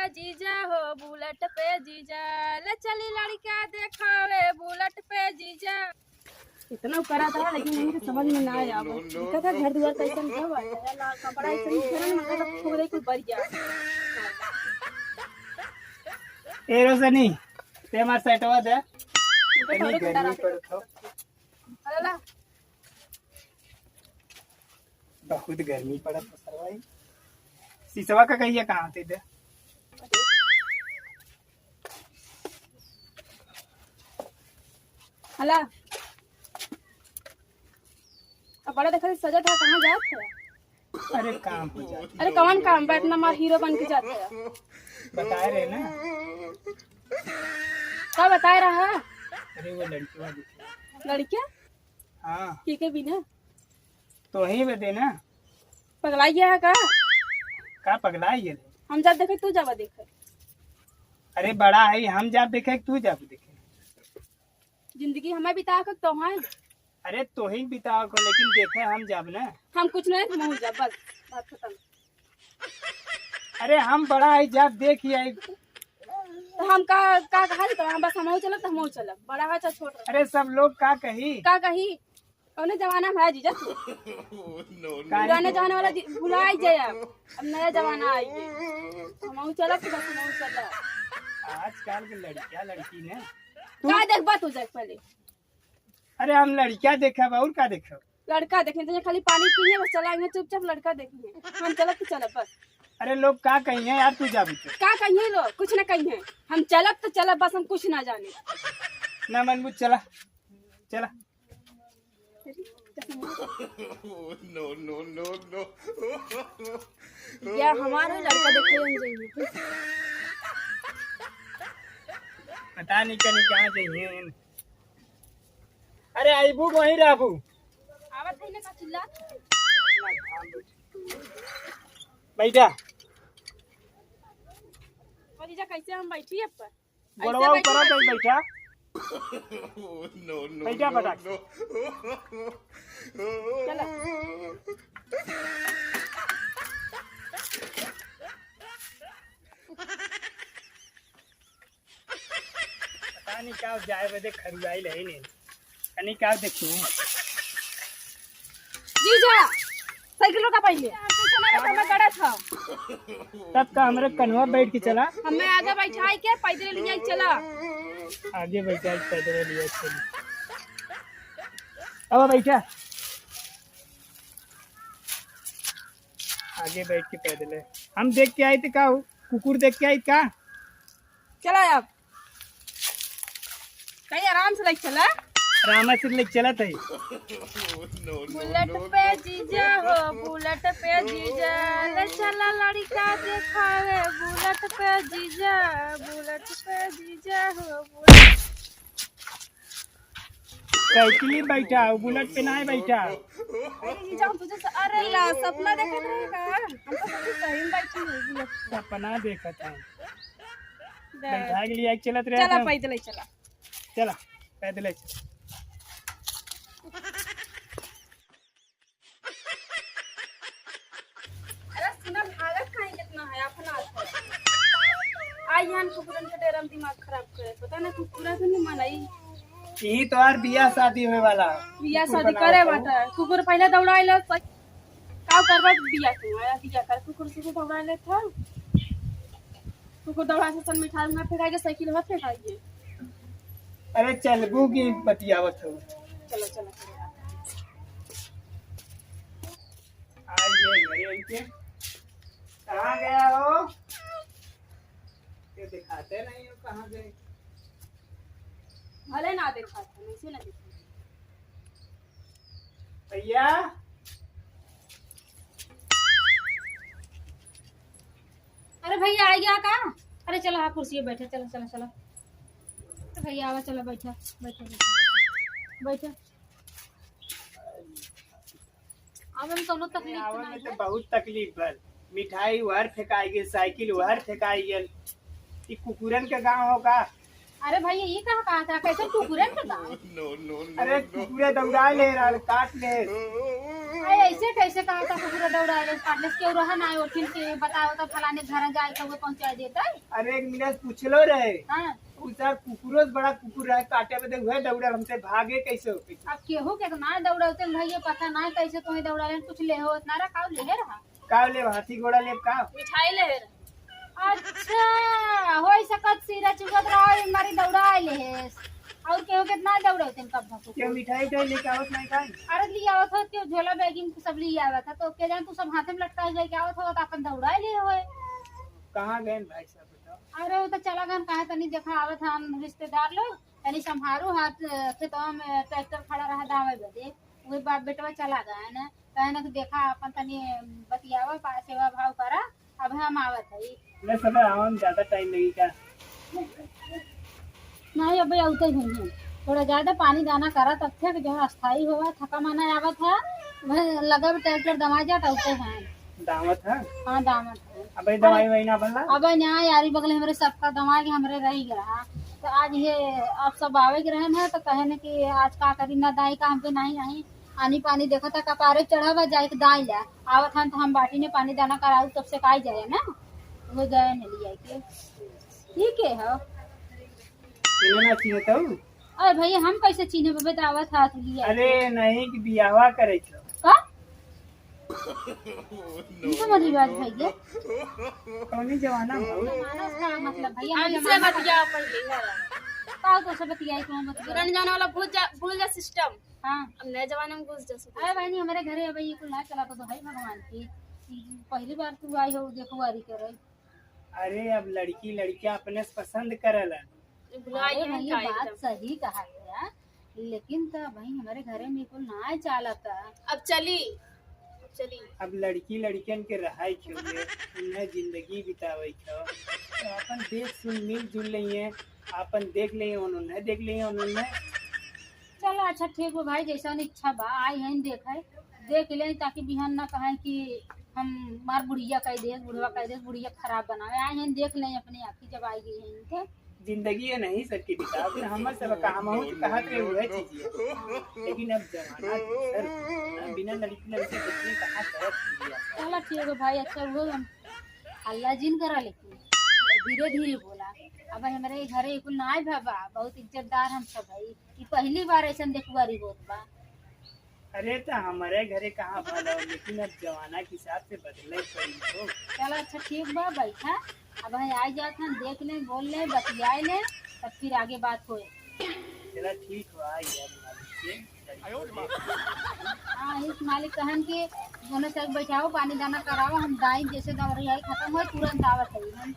जीजा हो बुलेट पे जीजा, ले चली लड़का देखावे बुलेट पे जीजा। इतना करा था लेकिन मुझे समझ में ना आया। देखा था घर द्वार कैसे सब लाल कपड़ा ऐसे घेरा में मतलब थोड़े कुछ बढ़ गया। ए रोशनी ते मार सेटवा दे तनी गर्मी पड़तो। अल्लाह बहुत गर्मी पड़त सरवाई। सीसवा का कहिए कहां थे दे। हला अब बड़ा देखा सजा था कहाँ जात है। अरे काम हो जा। अरे कौन काम बैठ ना मार हीरो बन के जाते है। बताए रहे ना। क्या बताए रहा है। अरे वो लड़की वाली लड़किया हाँ के बिना तो ही बते ना। पगलाई गया है का पगलाई है। हम जब देखे तू जावा देखे। अरे बड़ा है हम जब देखे तू जब देखे। जिंदगी हमें बिता कर तो है। अरे तो ही बिताओ को लेकिन देखे हम जब ना। हम कुछ नहीं हम जब बस बात खत्म। अरे हम बड़ा है जब देखिए। तो हम का कहा तो हम बस हम चलब तो हम चलब बड़ा है चाहे छोटा। अरे सब लोग का कही का कही कौन जमाना में है जीजा। पुराने जमाने वाला भुला जाए अब नया जमाना आएगी। हम चलब तो बस हम चलब। आजकल के लड़कियां लड़की ने का देख बात हो जाए पहले। अरे हम लड़कियां देखा और का देखा। लड़का देखने तो खाली पानी पिए बस चलाएंगे चुपचाप लड़का देखेंगे। हम चलब तो चलब बस। अरे लोग का कही है यार तू जा का कहिए लोग कुछ ना कहिए। हम चलब तो चलब बस हम कुछ ना जाने। ना मनबू चला चला। नो या हमारा लड़का देखे हम जाएंगे। पता नहीं कहीं कहाँ जाइए। अरे आईबू वहीं रहबू। आवत है ना का चिल्ला। बैठा जीजा कैसे हम बैठी अब पर बड़वा ऊपर कहीं बैठा। बैठा फटाक चला। पता नहीं क्या जाए बदे खरुआई ले नहीं कहीं क्या देखू। जीजा साइकिलों का पहले हमें कड़ा था तब का हमारे कन्वा बैठ के चला। हमें आगे बैठाई के पैदल ले जाए चला। आगे बैठा पैदल लिया चली। अब बैठा आगे बैठ के पैदल है। हम देख के आए थे का कुकुर देख के आई का। चला अब कहीं आराम से लेके चला। रामा से लेके चला था। बुलेट पे जीजा हो बुलेट पे जीजा, ले चला लड़का देखावे बुलेट पे जीजा, बुलेट पे जीजा हो बुलेट। साइकिल बैठा बुलेट पे ना बैठा। अरे जीजा हम तुझे अरे ला सपना देखत रहेगा। हम तो सच्ची सही में बैठी हूँ बुलेट पे। सपना देखा था बैठा के लिए चलत रहे। चला पैदल चला। चला पैदल चला। आई हन कुकुरन के डेरा में दिमाग खराब करे। पता ना कुकुरा से नहीं मनाई। यही तो यार बियाह शादी होने वाला। बियाह शादी करे बाटा कुकुर पहले दौड़ाइले का करबा बियाह तू आया बियाह कर कुकुर से दौड़ाइले था। कुकुर दौड़ा से सन मिठाई में फेंकाई साइकिल में फेंकाई। अरे चलबू की बतियावत हो। चलो चलो आइए घरे आइए। कहाँ गया हो ये दिखाते नहीं हो कहाँ गए। भले ना देखा था वैसे ना देखा। भैया अरे भैया आ गया का। अरे चलो हाँ कुर्सी पे बैठे। चलो चलो चलो भैया आवा चलो बैठा बैठा बैठा। अब हम दोनों तकलीफ आवन में तो बहुत तकलीफ है। मिठाई उहर फेंकाई गई साइकिल उहर फेंकाई गई। ये कुकुरन के गांव होगा। अरे भैया ये कहा था कैसे कुकुरन के गाँव। अरे कुकुरे दौड़ा ले रहा काट ले। अरे ऐसे कैसे कहा था पूरा दौड़ा ले काटले के रहा ना ओठिन के बताओ तो फलाने घर जाए तो वो पहुंचा देता है। अरे एक मिनट पूछलो रहे हां उधर कुकुरों बड़ा कुकुर है काटे पे हुए दौड़ा हमसे भागे कैसे हो गई? अब केहू के तो ना दौड़ाते भैया पता ना कैसे तुम्हें दौड़ा ले कुछ ले हो इतना रखा ले रहा का ले हाथी घोड़ा ले का मिठाई ले अच्छा होई सकत सीरा चुगत रहा मारी दौड़ा ले है और केहू कितना दौड़ाते कब तक क्या मिठाई टाई लेके आवत नहीं का? अरे लिया आवत हो के झोला बैगिंग सब लिया आवत था तो के जान तू सब हाथ में लटका जाए के आवत हो तो अपन दौड़ा ले होए। कहाँ गए भाई साहब बताओ? अरे वो तो चला गन कहा तनी देखा आवत हम रिश्तेदार लोग तनी संभारो हाथ खेतवा में ट्रैक्टर खड़ा रहा दावे बदे वही बाप बेटवा चला गया ना कहे ना कि देखा अपन तनी बतियावा सेवा भाव करा अब हम आवत है मैं सब आवन ज्यादा टाइम लगी क्या? नहीं अब आउते ही हैं थोड़ा ज्यादा पानी दाना करा तब तक जो अस्थाई हुआ थका माना आवत है वह लगा ट्रैक्टर दमा जात आउते हैं दावत है हाँ दामत है। अब दवाई वही ना बनला अब यहाँ यारी बगल हमारे सबका दवा के हमरे रह गया तो आज ये अब सब आवे के रहे ना तो कहे न कि आज का करी ना दाई का हमके नहीं नहीं आनी पानी देखा था कपारे चढ़ा जाए के दाई ला आवत हन तो हम बाटी ने पानी दाना कराऊ तब से काई जाए ना वो गए न लिया के ठीक है हो इन्हें ना चिन्ह तो अरे भैया हम कैसे चीने पे बतावत हाथ लिया अरे नहीं कि बियाहवा करे छो का समझी बात भैया कौनी जमाना हो मानस का मतलब भैया हमसे बतिया पहले का तो सब बतियाई को मत पुराने जमाने वाला भूल जा सिस्टम हां अब नए जमाने में घुस जा अरे बहनी हमारे घरे अब ये कुल ना चला तो है भगवान की पहली बार तू आई हो देखो वारी करे। अरे अब लड़की लड़कियां अपने से पसंद करला भुलाई अरे है भैया बात सही कहा है लेकिन तो भाई हमारे घरे में कुल ना चालता अब चली अब लड़की लड़कियन के रहाई छो उन्हें जिंदगी बितावे छो तो अपन देख सुन मिल जुल लिए अपन देख लिए उन्होंने देख लिए उन्होंने चलो अच्छा ठीक है भाई जैसा इच्छा बा आई है देख ले ताकि बिहान ना कहे कि हम मार बुढ़िया कह दे बुढ़वा कह दे बुढ़िया खराब बनावे आए हैं देख लें अपनी आँखी जब आई गई है इनके जिंदगी है नहीं सकती बिता फिर हम सब काम हो कहा के हुए चीज लेकिन अब जमाना सर बिना लड़की लड़की बच्चे कहाँ तरफ चलो ठीक है भाई अच्छा वो अल्लाह जिन करा लेकिन धीरे धीरे बोला अब हमारे घरे कुल ना बाबा बहुत इज्जतदार हम सब भाई ये पहली बार ऐसा देखुआरी होत बा। अरे तो हमारे घरे कहाँ भला हो लेकिन अब जमाना के हिसाब से बदले पड़ी तो चलो अच्छा ठीक बा बैठा अब भाई आ जाते हैं देख ले बोल ले बतियाए ले तब फिर आगे बात होए। चला ठीक हुआ यार हाँ इस मालिक कहन के दोनों सब बैठाओ पानी दाना कराओ हम दाई जैसे दवाई आई खत्म हो तुरंत आवत है हम